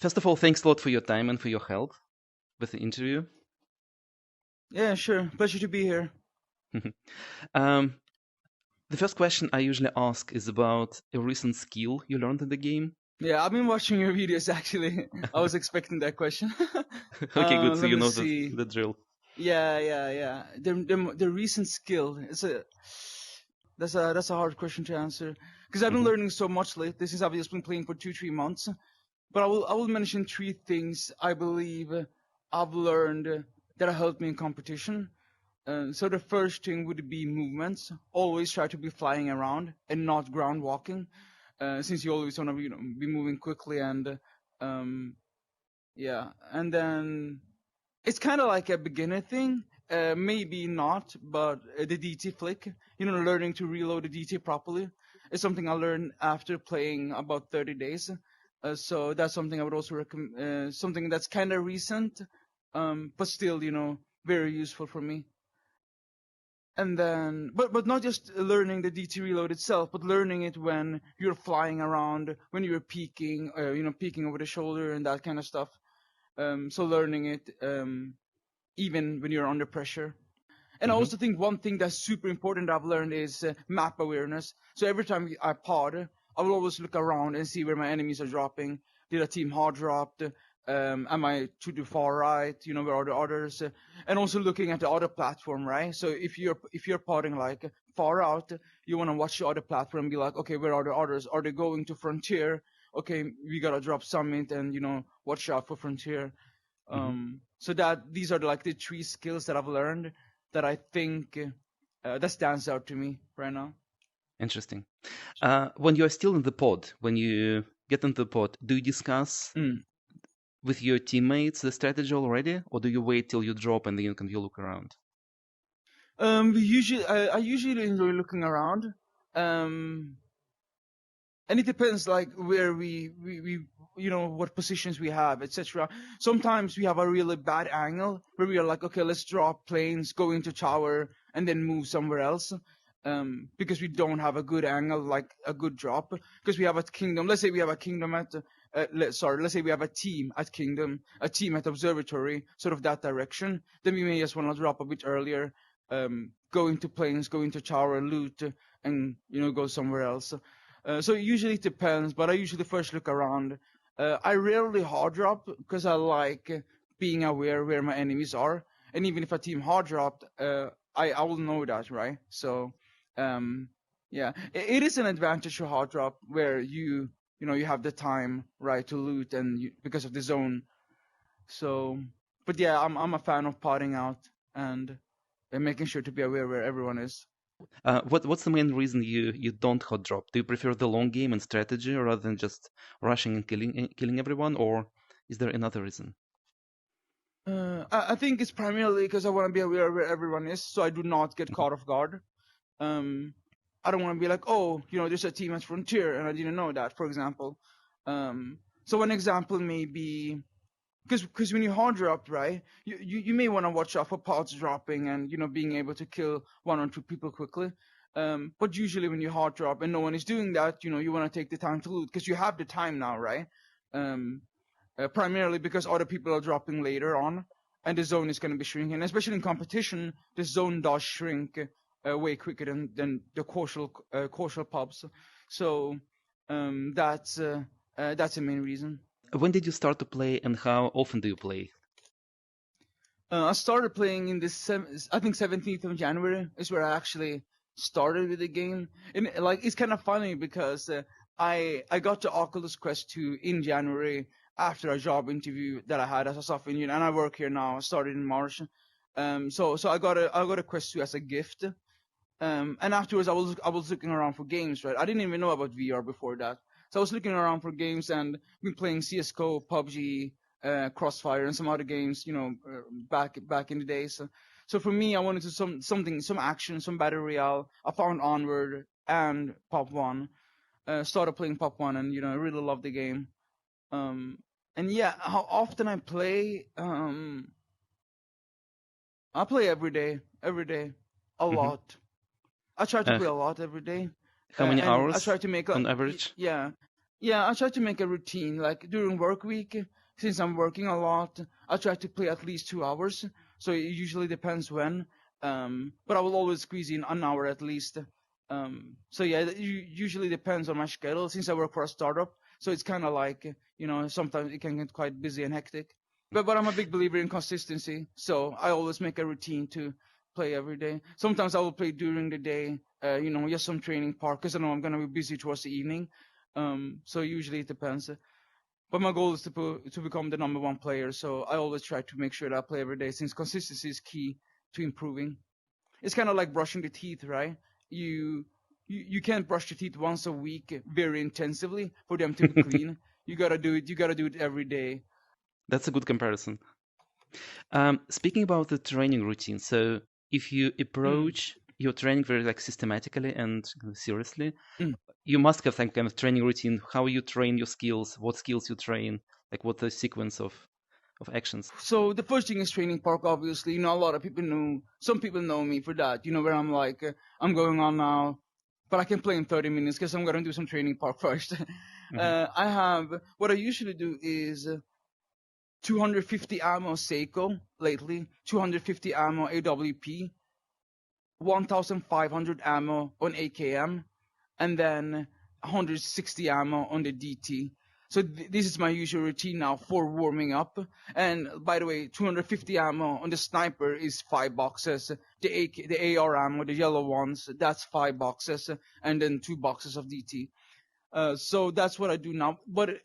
First of all, thanks a lot for your time and for your help with the interview. Yeah, sure. Pleasure to be here. um, the first question I usually ask is about a recent skill you learned in the game. Yeah, I've been watching your videos actually. I was expecting that question. Okay, good. So Let you me know see. the drill. Yeah. The recent skill. That's a hard question to answer because I've been Hmm. learning so much lately since I've just been playing for 2-3 months. But I will mention three things I believe I've learned that have helped me in competition. So the first thing would be movements. Always try to be flying around and not ground walking, since you always want to be moving quickly um, yeah. And then it's kind of like a beginner thing. Maybe not, but the DT flick, learning to reload the DT properly is something I learned after playing about 30 days. So that's something I would also recommend. Something that's kind of recent, but still, very useful for me. And then, but not just learning the DT reload itself, but learning it when you're flying around, when you're peeking, peeking over the shoulder and that kind of stuff. So learning it even when you're under pressure. And I Hmm. also think one thing that's super important I've learned is map awareness. So every time I pod, I will always look around and see where my enemies are dropping. Did a team hard dropped? Am I to the far right? Where are the others? And also looking at the other platform, right? So if you're podding like far out, you want to watch the other platform and be like, okay, where are the others? Are they going to Frontier? Okay, we gotta drop Summit and watch out for Frontier. Hmm. So that these are like the three skills that I've learned that I think that stands out to me right now. Interesting. When you are still in the pod, when you get into the pod, do you discuss Mm. with your teammates the strategy already, or do you wait till you drop and then you look around? I usually enjoy looking around, um, and it depends like where we what positions we have, etc. Sometimes we have a really bad angle where we are like, okay, let's drop planes, go into tower, and then move somewhere else. Because we don't have a good angle, like a good drop. Because we have a kingdom. Let's say we have a kingdom at let's say we have a team at kingdom, a team at observatory, sort of that direction. Then we may just want to drop a bit earlier, go into planes, go into tower, loot, and go somewhere else. So it usually depends, but I usually first look around. I rarely hard drop because I like being aware where my enemies are, and even if a team hard dropped, I will know that, right? So, um, yeah, it is an advantage to hard drop where you have the time, right, to loot and because of the zone. So, but yeah, I'm a fan of potting out and making sure to be aware where everyone is. What's the main reason you don't hot drop? Do you prefer the long game and strategy rather than just rushing and killing everyone, or is there another reason? I think it's primarily because I want to be aware where everyone is, so I do not get Mhm. caught off guard. Um, I don't want to be like, oh, there's a team at Frontier and I didn't know that, for example. So one example may be because when you hard drop, right, you may want to watch out for pods dropping and being able to kill one or two people quickly. But usually when you hard drop and no one is doing that, you want to take the time to loot because you have the time now, right? Um, Primarily because other people are dropping later on, and the zone is going to be shrinking. Especially in competition, the zone does shrink way quicker than the causal pubs. So that's the main reason. When did you start to play, and how often do you play? I started playing in I think 17th of January is where I actually started with the game, and like it's kind of funny because I got to Oculus Quest 2 in January after a job interview that I had as a software engineer, and I work here now. I started in March, so I got a Quest 2 as a gift, and afterwards I was looking around for games. Right, I didn't even know about VR before that, so I was looking around for games and been playing CS:GO, PUBG, Crossfire, and some other games. Back in the days. So for me, I wanted to some action, some battle royale. I found Onward and Pop One. Started playing Pop One, and I really loved the game. Um, and yeah, how often I play? I play every day, a Hmm. lot. I try to play a lot every day, How many and I hours try to make on average? yeah, Yeah, I try to make a routine. Like during work week, since I'm working a lot, I try to play at least 2 hours. So it usually depends when. But I will always squeeze in an hour at least. So yeah, it usually depends on my schedule. Since I work for a startup, so it's kind of like sometimes it can get quite busy and hectic. But I'm a big believer in consistency. So I always make a routine to play every day. Sometimes I will play during the day. Just some training part because I know I'm gonna be busy towards the evening. So usually it depends. But my goal is to become the number one player. So I always try to make sure that I play every day, since consistency is key to improving. It's kind of like brushing the teeth, right? You can't brush your teeth once a week very intensively for them to be clean. You gotta do it. You gotta do it every day. That's a good comparison. Speaking about the training routine, so if you Mm, approach your training very like systematically and seriously, mm. you must have some kind of training routine. How you train your skills, what skills you train, like what the sequence of actions. So the first thing is training park. Obviously, a lot of people know. Some people know me for that. Where I'm like, I'm going on now, but I can play in 30 minutes because I'm gonna do some training park first. Hmm. I have what I usually do is 250 ammo Seiko lately, 250 ammo AWP, 1,500 ammo on AKM, and then 160 ammo on the DT. So this is my usual routine now for warming up. And by the way, 250 ammo on the sniper is 5 boxes. The AR ammo, the yellow ones, that's 5 boxes, and then 2 boxes of DT. So that's what I do now. But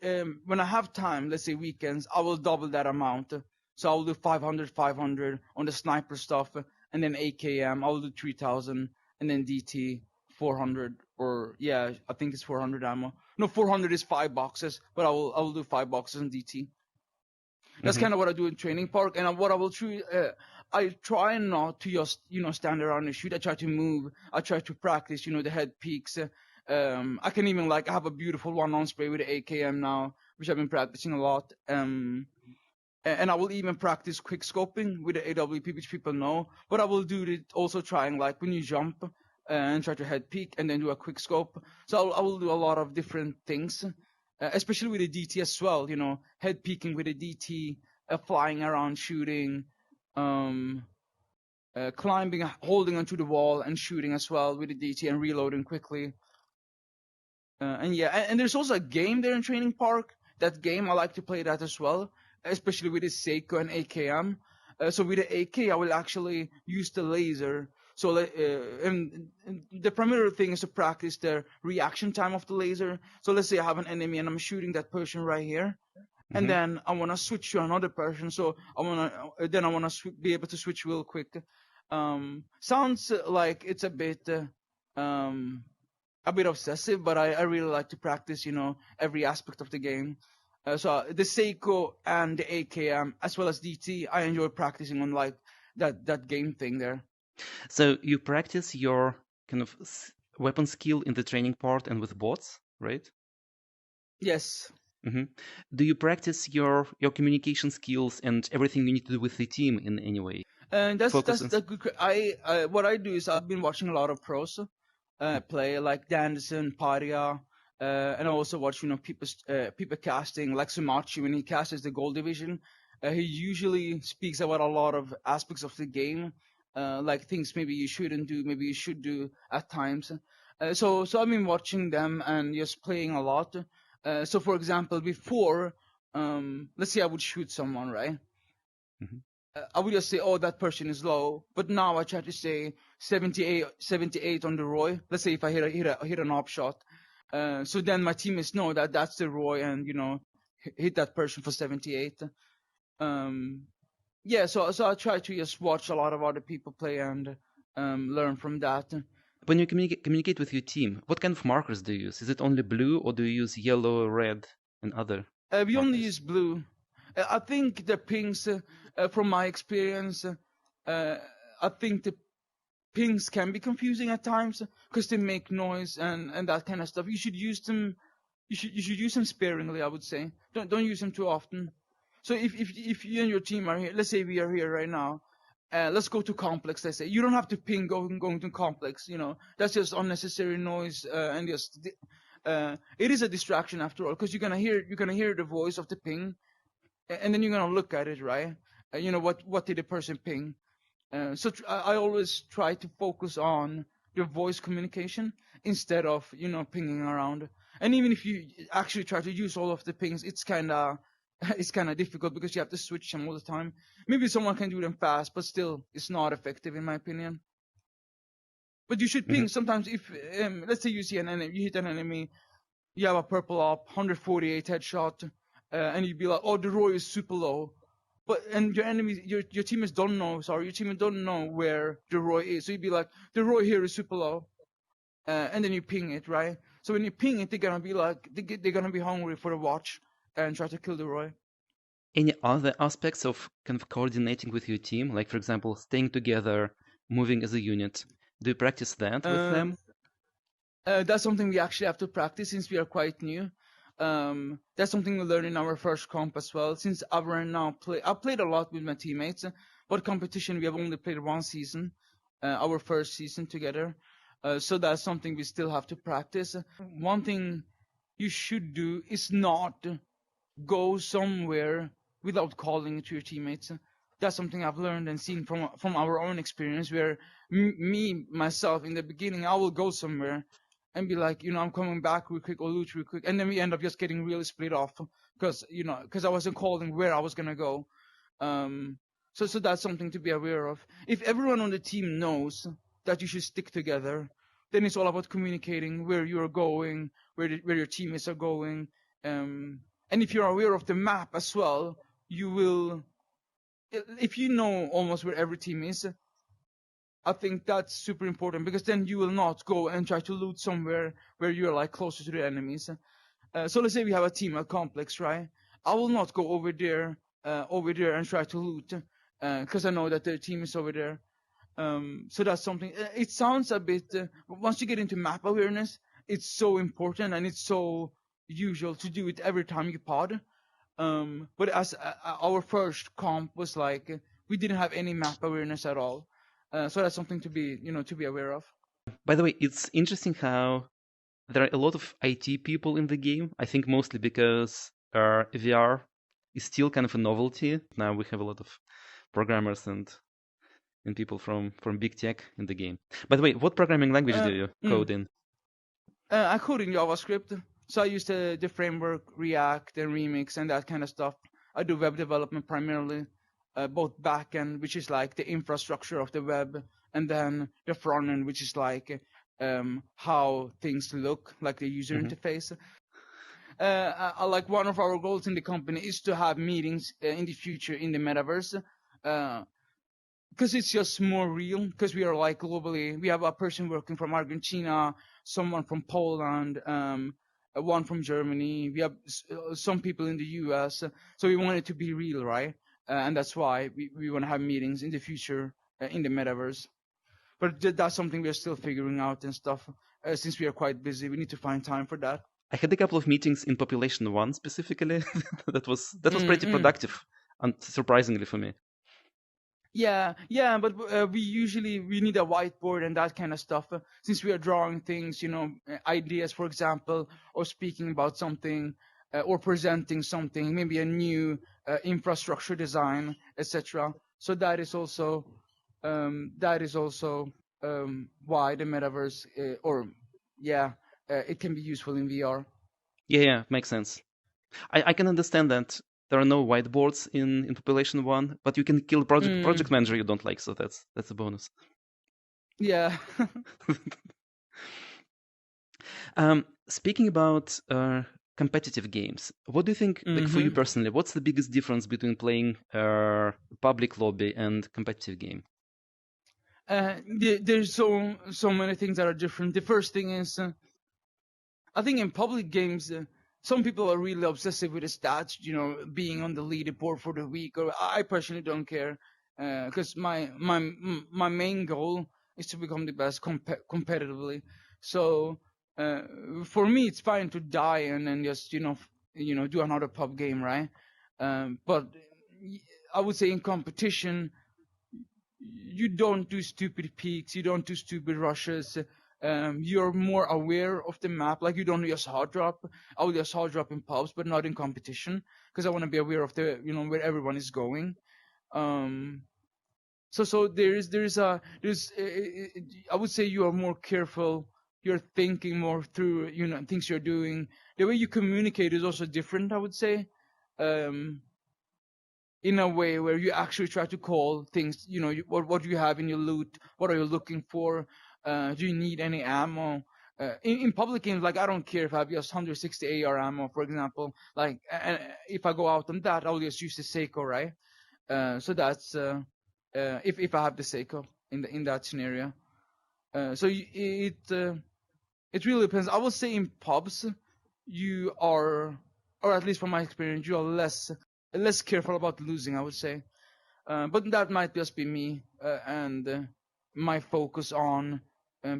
when I have time, let's say weekends, I will double that amount. So I will do 500, 500 on the sniper stuff, and then AKM, I will do 3,000, and then DT 400, or yeah, I think it's 400 ammo. No, 400 is 5 boxes, but I will do 5 boxes on DT. That's Hmm. kind of what I do in training park, and what I will try. I try not to just stand around and shoot. I try to move. I try to practice. The head peaks. I can even I have a beautiful one-on spray with the AKM now, which I've been practicing a lot. And I will even practice quick scoping with the AWP, which people know. But I will do it also trying like when you jump and try to head peek and then do a quick scope. So I will do a lot of different things, especially with the DT as well. Head peeking with the DT, flying around shooting, um, climbing, holding onto the wall and shooting as well with the DT and reloading quickly. And yeah, and there's also a game there in Training Park. That game I like to play that as well, especially with the Seiko and AKM. So with the AK, I will actually use the laser. So and the primary thing is to practice the reaction time of the laser. So let's say I have an enemy and I'm shooting that person right here, and Hmm. then I want to switch to another person. So I want to be able to switch real quick. Sounds like it's um a bit obsessive, but I really like to practice, every aspect of the game. So the Seiko and the AKM as well as DT, I enjoy practicing on like that game thing there. So you practice your kind of weapon skill in the training part and with bots, right? Yes, Hmm. Do you practice your communication skills and everything you need to do with the team in any way? and that's Focus that's on. the good. What I do is I've been watching a lot of pros play like Danderson, Paria, and I also watch people casting like Sumachi when he casts the Gold Division. He usually speaks about a lot of aspects of the game, like things maybe you shouldn't do, maybe you should do at times. So I've been watching them and just playing a lot. So for example, before, let's say I would shoot someone, right? Mhm. I would just say, oh, that person is low. But now I try to say 78 on the Roy. Let's say if I hit an op shot. So then my teammates know that that's the Roy and, hit that person for 78. Um, yeah, so I try to just watch a lot of other people play and learn from that. When you communicate with your team, what kind of markers do you use? Is it only blue or do you use yellow, red, and other We only markers? use blue. I think the pings, from my experience, I think the pings can be confusing at times because they make noise and that kind of stuff. You should use them. You should use them sparingly. I would say don't use them too often. So if you and your team are here, let's say we are here right now. Let's go to complex. Let's say you don't have to ping going to complex. That's just unnecessary noise and just it is a distraction after all, because you're gonna hear the voice of the ping, and then you're gonna look at it, right? What did the person ping? I always try to focus on the voice communication instead of pinging around. And even if you actually try to use all of the pings, it's kind of it's kind of difficult because you have to switch them all the time. Maybe someone can do them fast, but still, it's not effective in my opinion. But you should Hmm. ping sometimes. If let's say you see an enemy, you hit an enemy, you have a purple up, 148 headshot, and you'd be like, oh, the ROI is super low. But and your enemy, your teammates don't know. Sorry, your teammates don't know where the ROI is. So you'd be like, the ROI here is super low, and then you ping it, right? So when you ping it, they're gonna be like, they're gonna be hungry for the watch and try to kill the ROI. Any other aspects of kind of coordinating with your team, like for example, staying together, moving as a unit? Do you practice that with them? Um, that's something we actually have to practice since we are quite new. That's something we learned in our first comp as well. Since I've played a lot with my teammates, but competition we have only played one season, our first season together. So that's something we still have to practice. One thing you should do is not go somewhere without calling to your teammates. That's something I've learned and seen from our own experience. Where me myself in the beginning, I will go somewhere and be like, I'm coming back real quick or loot real quick, and then we end up just getting really split off because I wasn't calling where I was gonna go. So that's something to be aware of. If everyone on the team knows that you should stick together, then it's all about communicating where you're going, where your teammates are going. And if you're aware of the map as well, you will. If you know almost where every team is, I think that's super important because then you will not go and try to loot somewhere where you're like closer to the enemies. So let's say we have a team at complex, right? I will not go over there and try to loot because I know that the team is over there. So that's something. It sounds a bit. Once you get into map awareness, it's so important and it's so usual to do it every time you pod. But as our first comp was like, we didn't have any map awareness at all. So that's something to be aware of. By the way, it's interesting how there are a lot of IT people in the game. I think mostly because VR is still kind of a novelty. Now we have a lot of programmers and people from big tech in the game. By the way, what programming language do Uh, you mm, code in? I code in JavaScript, so I use the framework React and Remix and that kind of stuff. I do web development primarily, both backend, which is like the infrastructure of the web, and then the front end, which is like how things look, like the user Hmm. interface. Like one of our goals in the company is to have meetings in the future in the metaverse. Because it's just more real, because we are like globally, we have a person working from Argentina, someone from Poland, one from Germany, we have some people in the US, so we want it to be real, right? And that's why we want to have meetings in the future in the metaverse. But that's something we're still figuring out and stuff. Since we are quite busy, we need to find time for that. I had a couple of meetings in Population One specifically. that was pretty Mm-mm. productive, and surprisingly for me. Yeah, but we need a whiteboard and that kind of stuff since we are drawing things, ideas, for example, or speaking about something or presenting something, maybe a new infrastructure design, etc. So that is also why the metaverse it can be useful in VR. Yeah, makes sense. I can understand that there are no whiteboards in Population One, but you can kill project Mm, manager you don't like, so that's a bonus. yeah. Speaking about competitive games, what do you think, like for you hmm personally, what's the biggest difference between playing public lobby and competitive game? There's so many things that are different. The first thing is, I think in public games, some people are really obsessive with the stats. Being on the leaderboard for the week. Or I personally don't care, because my main goal is to become the best competitively. So uh, for me, it's fine to die and then just do another pub game, right? But I would say in competition, you don't do stupid peaks, you don't do stupid rushes. You're more aware of the map. Like you don't just hard drop. I will just hard drop in pubs, but not in competition, because I want to be aware of the where everyone is going. Um, so there's I would say you are more careful. You're thinking more through things you're doing. The way you communicate is also different, I would say. Um, in a way where you actually try to call things, what do you have in your loot? What are you looking for? Do you need any ammo? In public games, like I don't care if I have just 160 AR ammo, for example. Like, if I go out on that, I'll just use the Seiko, right? So that's if I have the Seiko in that scenario. So it really depends. I would say in pubs, you are, or at least from my experience, you are less careful about losing, I would say. But that might just be me and my focus on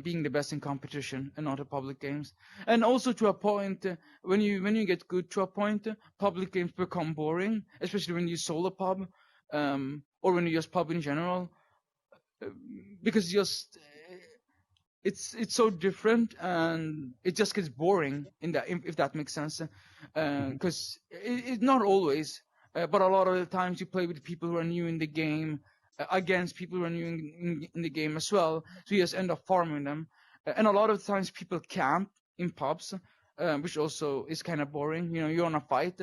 being the best in competition and not at public games. And also to a point, when you get good to a point, public games become boring, especially when you solo pub, or when you just pub in general, because just it's so different and it just gets boring in that, if that makes sense, Mhm. because it not always, but a lot of the times you play with people who are new in the game, against people who are new in the game as well, so you just end up farming them. And a lot of times people camp in pubs, which also is kind of boring. You're on a fight.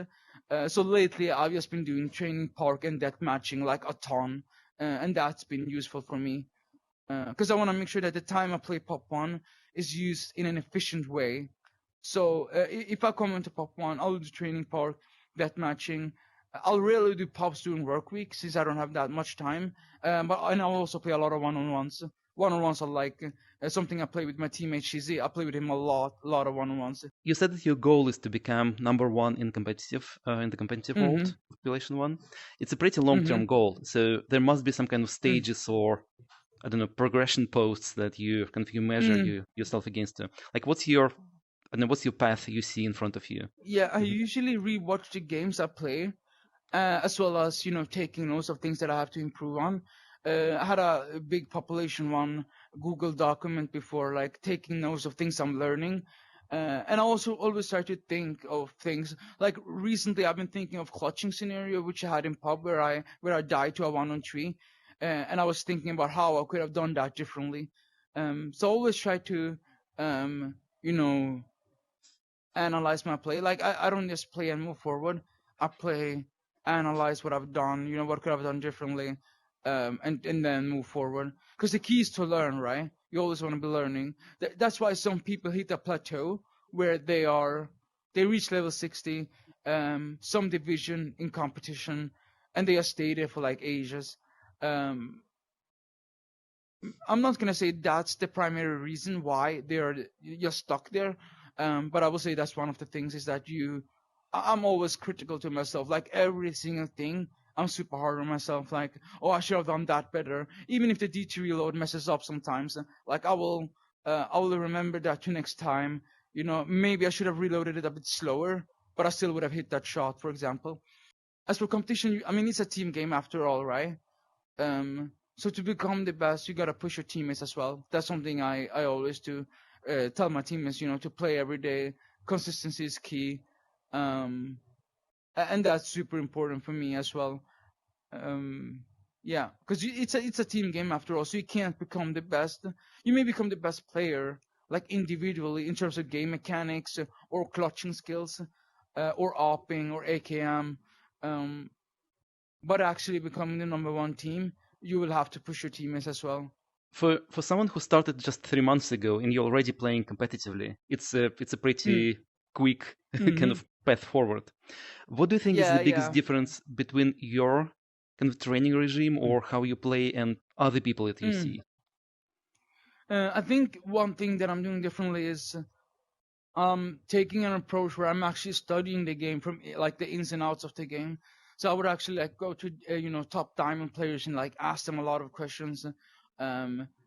So lately I've just been doing training park and death matching like a ton, and that's been useful for me, because I want to make sure that the time I play Pop 1 is used in an efficient way. So if I come into Pop 1, I'll do training park, death matching. I'll rarely do pops during work week since I don't have that much time. And I'll also play a lot of one-on-ones. One-on-ones are like something I play with my teammate Shizi. I play with him a lot of one-on-ones. You said that your goal is to become number one in the competitive Mm-hmm. world, population one. It's a pretty long-term Mm-hmm. goal, so there must be some kind of stages or I don't know progression posts that you measure Mm-hmm. yourself against. Like what's your path you see in front of you? Yeah, I Mhm. usually rewatch the games I play, as well as taking notes of things that I have to improve on. I had a big population one Google document before, like taking notes of things I'm learning. And I also always try to think of things like recently I've been thinking of clutching scenario which I had in pub where I died to a 1-on-3, and I was thinking about how I could have done that differently. So I always try to um, you know analyze my play. Like I don't just play and move forward. I play, analyze what I've done, what could I've done differently, and then move forward. Because the key is to learn, right? You always want to be learning. That's why some people hit a plateau where they reach level 60, some division in competition, and they have stayed there for like ages. Um, I'm not gonna say that's the primary reason why they're just stuck there, but I will say that's one of the things is that I'm always critical to myself. Like every single thing, I'm super hard on myself. Like, oh, I should have done that better. Even if the D2 reload messes up sometimes, like I will remember that to next time. Maybe I should have reloaded it a bit slower, but I still would have hit that shot, for example. As for competition, I mean, it's a team game after all, right? So to become the best, you gotta push your teammates as well. That's something I always do. Tell my teammates, to play every day. Consistency is key, um, and that's super important for me as well. Um, yeah, because it's a team game after all. So you can't become the best. You may become the best player, like individually in terms of game mechanics, or clutching skills, or opping or AKM. Um, but actually becoming the number one team, you will have to push your teammates as well. For someone who started just 3 months ago and you're already playing competitively, it's a Mm. pretty quick kind Mm-hmm. of path forward. What do you think is Yeah, the biggest yeah. difference between your kind of training regime or how you play and other people that you Mm. see? I think one thing that I'm doing differently is taking an approach where I'm actually studying the game from like the ins and outs of the game. So I would actually like go to top diamond players and like ask them a lot of questions,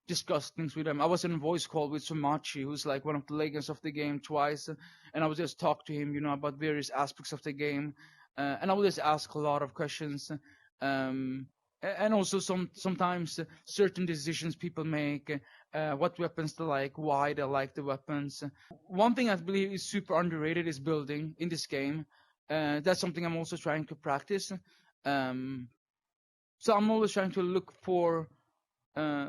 discuss things with them. I was in a voice call with Sumachi, who's like one of the legends of the game twice, and I would just talk to him, about various aspects of the game, and I would just ask a lot of questions. Um, and also sometimes certain decisions people make, what weapons they like, why they like the weapons. One thing I believe is super underrated is building in this game. That's something I'm also trying to practice. Um, so I'm always trying to look for uh,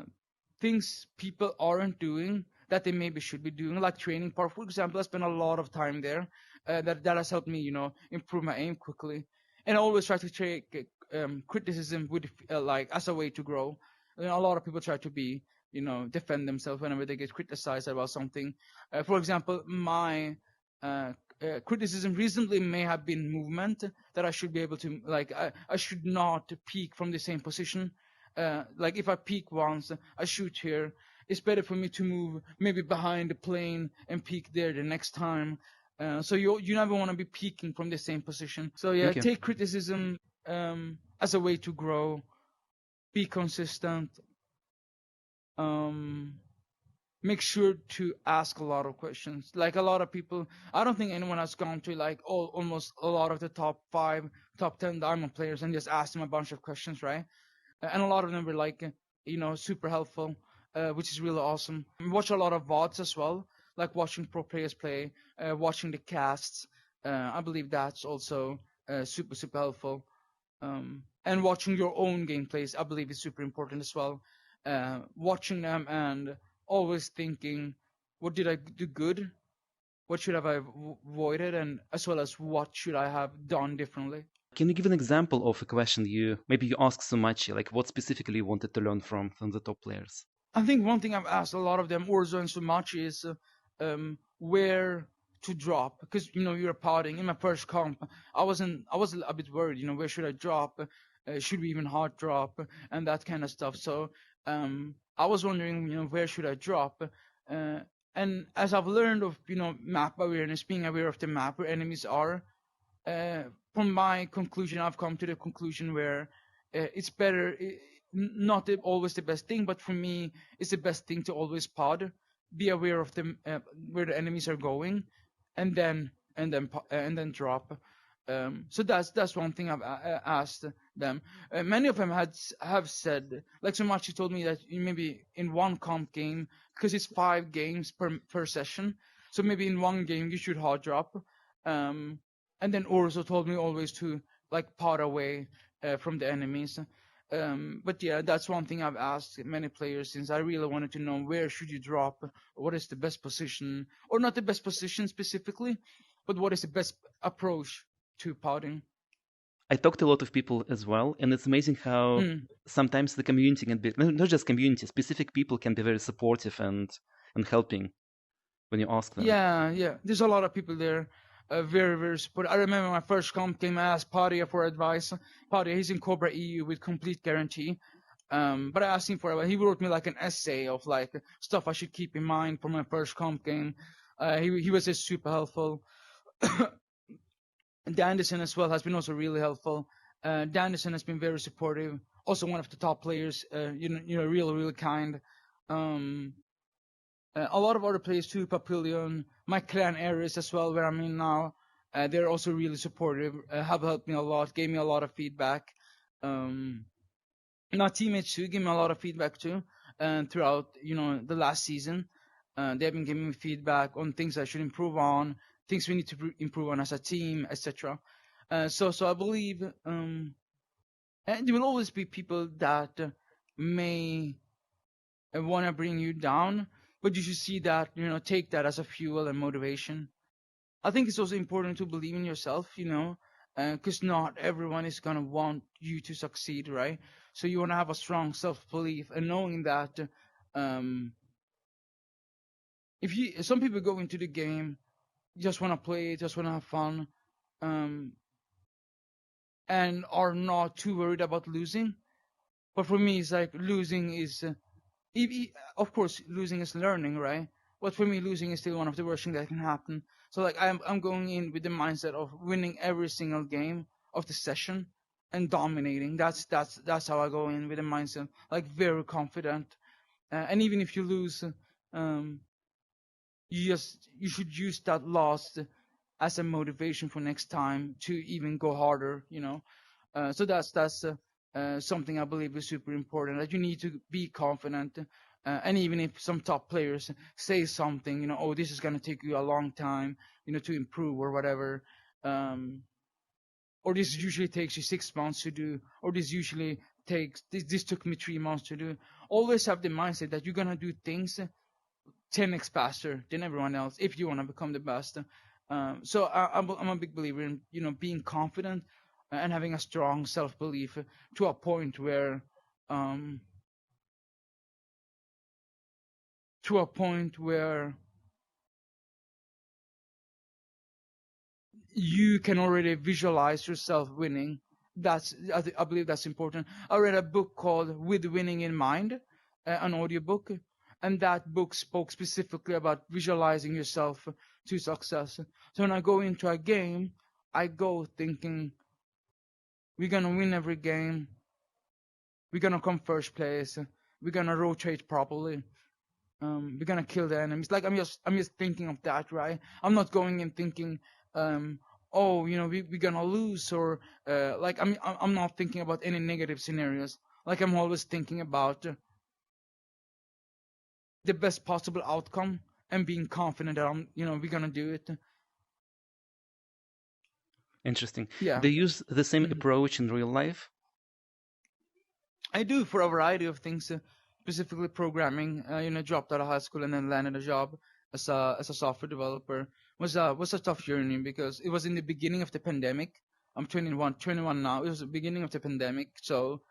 things people aren't doing that they maybe should be doing, like training part, for example. I spend a lot of time there. That has helped me, improve my aim quickly. And I always try to take criticism with like as a way to grow. A lot of people try to be, defend themselves whenever they get criticized about something. For example, my uh, criticism recently may have been movement, that I should be able to, like, I should not peak from the same position. Like if I peak once, I shoot here. It's better for me to move maybe behind the plane and peak there the next time. So you never want to be peaking from the same position. So yeah, Okay. take criticism as a way to grow. Be consistent. Um, Make sure to ask a lot of questions. Like a lot of people, I don't think anyone has gone to like almost a lot of the top 5, top 10 diamond players and just asked them a bunch of questions, right? And a lot of them were like, super helpful, which is really awesome. I watch a lot of VODs as well, like watching pro players play, watching the casts. I believe that's also super super helpful. And watching your own gameplays, I believe, is super important as well. Watching them and always thinking, what did I do good? What should have I avoided? And as well as what should I have done differently? Can you give an example of a question you asked so much, like what specifically you wanted to learn from the top players? I think one thing I've asked a lot of them, Orzo and Sumachi, is where to drop, because you're pouting. In my first comp, I was a bit worried. Where should I drop? Should we even hard drop and that kind of stuff? So I was wondering, where should I drop? Uh, and as I've learned of map awareness, being aware of the map where enemies are, uh, from my conclusion, I've come to the conclusion where it's better, not always the best thing, but for me, it's the best thing to always pod, be aware of them, where the enemies are going, and then drop. So that's one thing I've asked them. Many of them have said, like so much. He told me that maybe in one comp game, because it's 5 games per session, so maybe in one game you should hard drop. Um, and then Orzo told me always to like part away from the enemies. But yeah, that's one thing I've asked many players, since I really wanted to know where should you drop, what is the best position, or not the best position specifically, but what is the best approach to potting. I talked to a lot of people as well, and it's amazing how Mm. sometimes the community can be not just community, specific people can be very supportive and helping when you ask them. Yeah, yeah. There's a lot of people there. Very, very supportive. I remember my first comp game, I asked Padia for advice. Padia, he's in Cobra EU with complete guarantee. But I asked him for it. He wrote me like an essay of like stuff I should keep in mind for my first comp game. He was just super helpful. Danderson as well has been also really helpful. Danderson has been very supportive. Also one of the top players. Really, really kind. Um, a lot of other players too, Papillion, my clan Ares as well, where I'm in now. They're also really supportive, have helped me a lot, gave me a lot of feedback. Um, my teammates too gave me a lot of feedback too, and throughout the last season, they've been giving me feedback on things I should improve on, things we need to improve on as a team, etc. So I believe, and there will always be people that may want to bring you down, but you should see that, take that as a fuel and motivation. I think it's also important to believe in yourself, because not everyone is going to want you to succeed, right? So you want to have a strong self belief and knowing that, um, some people go into the game, just want to play, just want to have fun, um, and are not too worried about losing. But for me, it's like losing is of course, losing is learning, right? But for me, losing is still one of the worst things that can happen. So like I'm going in with the mindset of winning every single game of the session and dominating. That's how I go in with the mindset, like very confident. And even if you lose, um, you should use that loss as a motivation for next time to even go harder. So that's something I believe is super important. That you need to be confident, and even if some top players say something, oh, this is gonna take you a long time, to improve or whatever, or this usually takes you 6 months to do, or this took me 3 months to do. Always have the mindset that you're gonna do things 10x faster than everyone else if you want to become the best. So I'm a big believer in being confident and having a strong self belief to a point where um, to a point where you can already visualize yourself winning. I believe that's important. I read a book called With Winning in Mind, an audiobook, and that book spoke specifically about visualizing yourself to success. So when I go into a game, I go thinking we're gonna win every game, we're gonna come first place, we're gonna rotate properly, we're gonna kill the enemies. Like I'm just thinking of that, right? I'm not going in thinking, oh, we're gonna lose, or like I'm not thinking about any negative scenarios. Like I'm always thinking about the best possible outcome and being confident that we're gonna do it. Interesting. Yeah. Do you use the same Mhm. approach in real life? I do for a variety of things, specifically programming. Dropped out of high school and then landed a job as a software developer. Was a tough journey because it was in the beginning of the pandemic. I'm 21 now. It was the beginning of the pandemic, so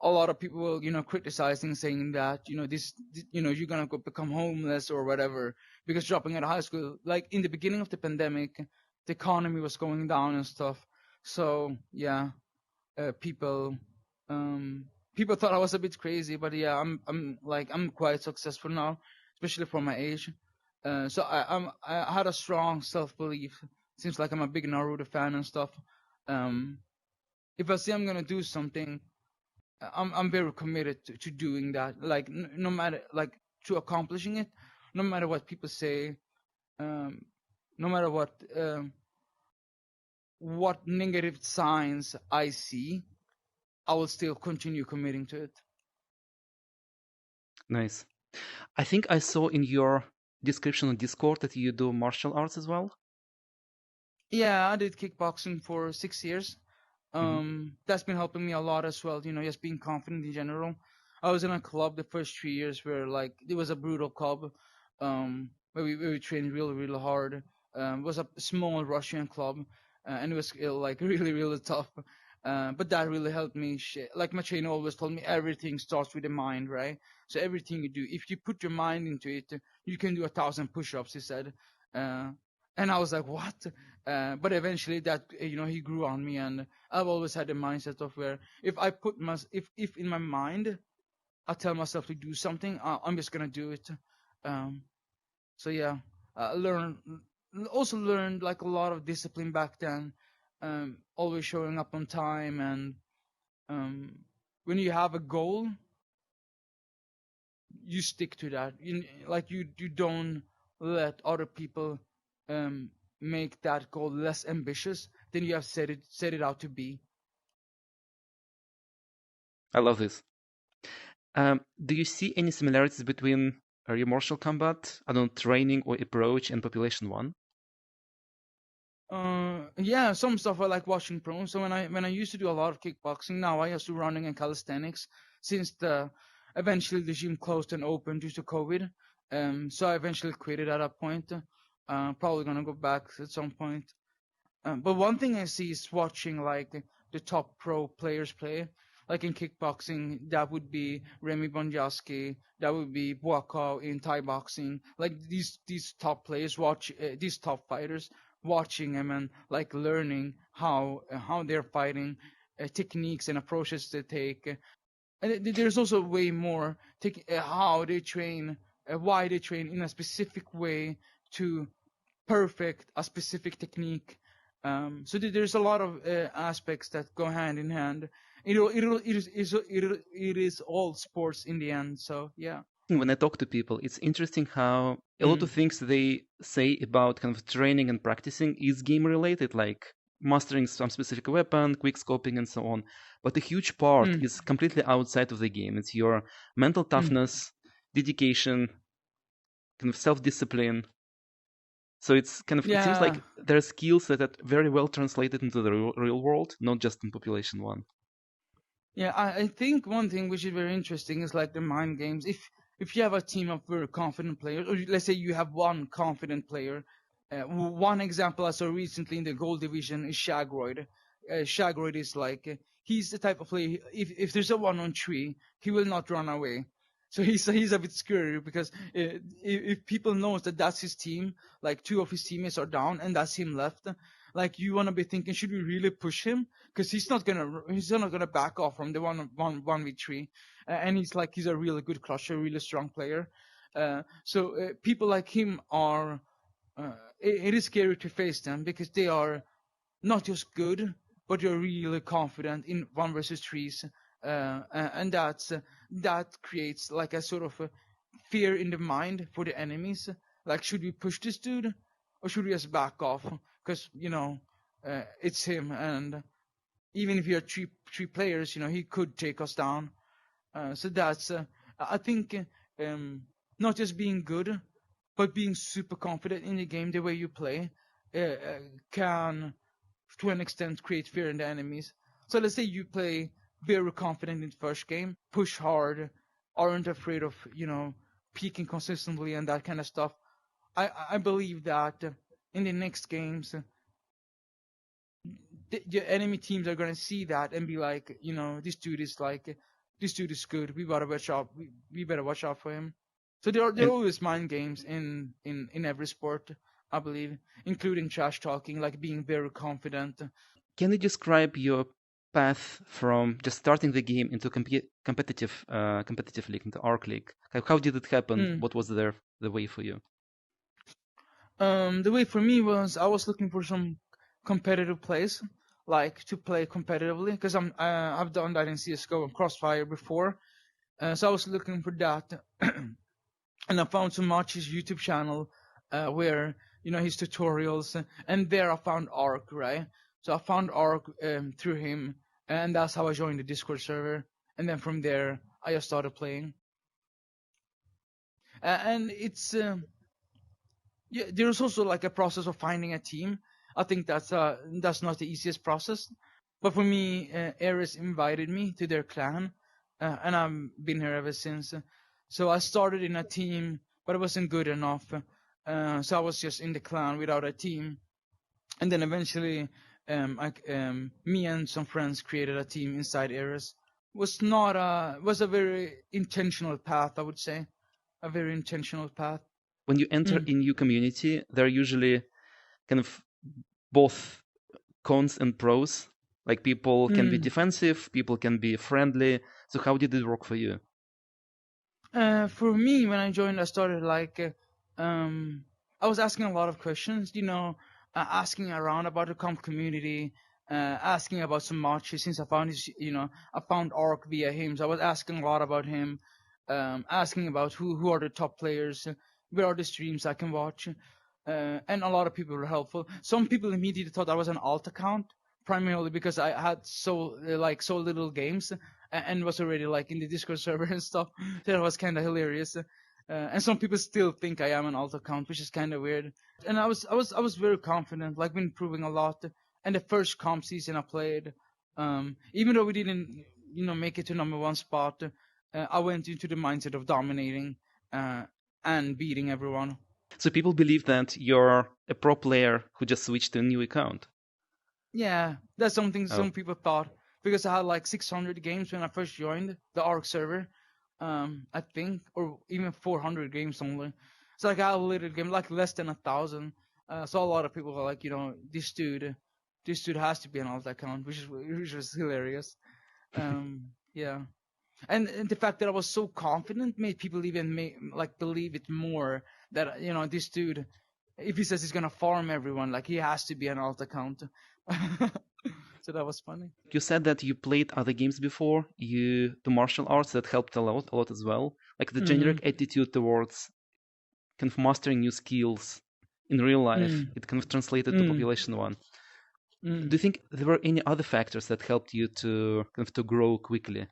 a lot of people were, criticizing, saying that, you're gonna go become homeless or whatever because dropping out of high school. Like in the beginning of the pandemic, the economy was going down and stuff. So yeah, people um people thought I was a bit crazy, but yeah, I'm quite successful now, especially for my age. So I had a strong self belief. Seems like I'm a big Naruto fan and stuff. Um, if I say I'm gonna do something, I'm very committed to doing that. Like no matter like to accomplishing it, no matter what people say, um, no matter what negative signs I see, I will still continue committing to it. Nice. I think I saw in your description on Discord that you do martial arts as well. Yeah, I did kickboxing for 6 years. Hmm. That's been helping me a lot as well. Just being confident in general. I was in a club the first 3 years where like it was a brutal club, where we trained really really hard. It was a small Russian club, and it was like really really tough. But that really helped me. Like my trainer always told me, everything starts with the mind, right? So everything you do, if you put your mind into it, you can do 1,000 push-ups. He said, uh, and I was like, what? But eventually, that he grew on me, and I've always had the mindset of where if in my mind I tell myself to do something, I'm just gonna do it. Um, so yeah, learn also learned like a lot of discipline back then. Always showing up on time, and um, when you have a goal, you stick to that. Like you don't let other people um, make that goal less ambitious than you have set it out to be. I love this. Do you see any similarities between your martial combat, I don't know, training or approach and Population One? Yeah, some stuff I like watching pro. So when I used to do a lot of kickboxing, now I just do running and calisthenics since the eventually the gym closed and opened due to COVID. So I eventually quit it at a point. Probably gonna go back at some point. But one thing I see is watching like the top pro players play. Like in kickboxing, that would be Remy Bonjasky, that would be Buakaw in Thai boxing. Like these top players these top fighters, watching them and like learning how they're fighting, techniques and approaches they take. And there's also way more how they train, why they train in a specific way to perfect a specific technique. So there's a lot of aspects that go hand in hand. It is all sports in the end. So yeah. When I talk to people, it's interesting how a lot of Mm. things they say about kind of training and practicing is game related. Like mastering some specific weapon, quick scoping, and so on. But a huge part Mm. is completely outside of the game. It's your mental Mm. toughness, dedication, kind of self-discipline. So it seems Yeah. like there are skills that are very well translated into the real world, not just in Population One. Yeah, I think one thing which is very interesting is like the mind games. If you have a team of very confident players, or let's say you have one confident player, one example I saw recently in the gold division is Shagroid. Shagroid is like he's the type of player. If there's a 1-on-3, he will not run away. So he's a bit scary because if people knows that that's his team, like two of his teammates are down and that's him left, like you wanna be thinking, should we really push him? Because he's not gonna back off from the 1v3, and he's a really good clutcher, really strong player. So people like him are. It is scary to face them because they are not just good, but you're really confident in 1 versus 3s, and that creates like a sort of a fear in the mind for the enemies. Like, should we push this dude, or should we just back off? Because it's him, and even if you're three players, he could take us down. So that's I think not just being good, but being super confident in the game, the way you play, can to an extent create fear in the enemies. So let's say you play very confident in the first game, push hard, aren't afraid of peaking consistently and that kind of stuff. I believe that in the next games, the enemy teams are gonna see that and be like, this dude is good. We better watch out. We better watch out for him. So there are And always mind games in every sport, I believe, including trash talking, like being very confident. can you describe your path from just starting the game into competitive league, into Arc League? How did it happen? Mm. What was the way for you? The way for me was I was looking for some competitive plays, like to play competitively, because I've done that in CS:GO and Crossfire before. So I was looking for that, and I found some Machi's YouTube channel, where his tutorials, and there I found Ark, right? So I found Ark through him, and that's how I joined the Discord server. And then from there, I just started playing. And it's yeah, there's also like a process of finding a team. I think that's not the easiest process, but for me, Ares invited me to their clan, and I've been here ever since. So I started in a team, but it wasn't good enough. So I was just in the clan without a team, and then eventually, me and some friends created a team inside Ares. Was a very intentional path, I would say, a very intentional path. When you enter Mm. a new community, there are usually kind of both cons and pros. Like people can be Mm. defensive, people can be friendly. So how did it work for you? For me, when I joined, I started like, I was asking a lot of questions, asking around about the comp community, asking about some matches since I found Orc via him, so I was asking a lot about him, asking about who are the top players, where are the streams I can watch, and a lot of people were helpful. Some people immediately thought I was an alt account, primarily because I had so little games and was already like in the Discord server and stuff. So that was kind of hilarious. And some people still think I am an alt account, which is kind of weird. And I was very confident, like been improving a lot. And the first comp season I played, even though we didn't, make it to number one spot, I went into the mindset of dominating and beating everyone. So people believe that you're a pro player who just switched to a new account. Yeah, that's something Oh, some people thought because I had like 600 games when I first joined the Arc server, I think, or even 400 games only. So like I had a little game, like less than 1,000. So a lot of people were like, this dude has to be an alt account, which was hilarious. Yeah, and the fact that I was so confident made people even like believe it more that this dude, if he says he's gonna farm everyone, like he has to be an alt account. So that was funny. you said that you played other games before. You do martial arts that helped a lot as well. Like the Mm-hmm. generic attitude towards kind of mastering new skills in real life. Mm. It kind of translated to Mm. Population One. Do you think there were any other factors that helped you to kind of to grow quickly?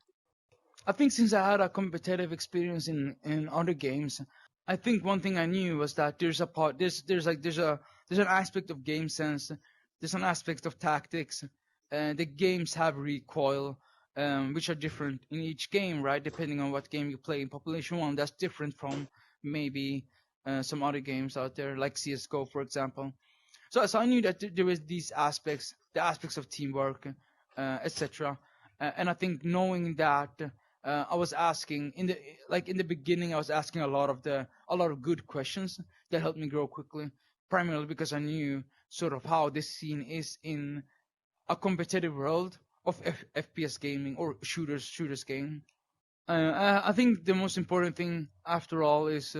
I think since I had a competitive experience in other games, I think one thing I knew was that there's a part there's an aspect of game sense, there's an aspect of tactics, and the games have recoil, which are different in each game, right? Depending on what game you play. In Population One, that's different from maybe some other games out there, like CS:GO, for example. So I knew that there was these aspects, the aspects of teamwork, etc. And I think knowing that, I was asking in the beginning, I was asking a lot of good questions that helped me grow quickly. Primarily because I knew sort of how this scene is in a competitive world of FPS gaming or shooters game. I think the most important thing after all is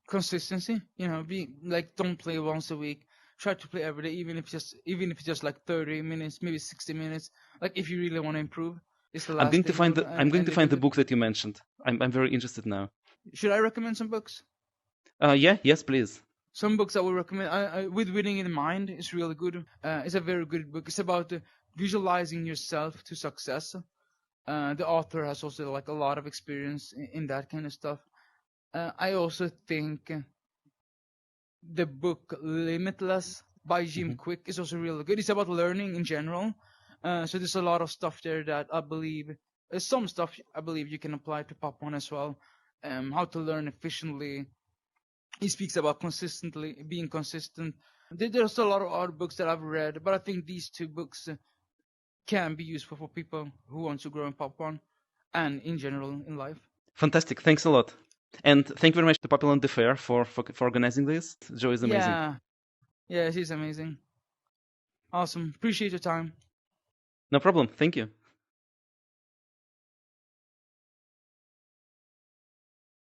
consistency. Be like, don't play once a week. Try to play every day, even if it's just like 30 minutes, maybe 60 minutes. Like, if you really want to improve, it's the I'm last going to thing you find want. I'm going And to find the book that you mentioned. I'm very interested now. should I recommend some books? Yeah, yes, please. Some books I would recommend. With Winning in Mind is really good. It's a very good book. It's about visualizing yourself to success. The author has also like a lot of experience in that kind of stuff. I also think the book Limitless by Jim Hmm. Quick is also really good. It's about learning in general. So there's a lot of stuff there that I believe, some stuff I believe you can apply to Pop One as well. How to learn efficiently. He speaks about consistently being consistent. There's a lot of other books that I've read, but I think these two books can be useful for people who want to grow in Pop One and in general in life. Fantastic. Thanks a lot. And thank you very much to Papillon the Fair for organizing this. Joe is amazing. Yeah, yeah, she's amazing. Awesome. Appreciate your time. No problem. Thank you.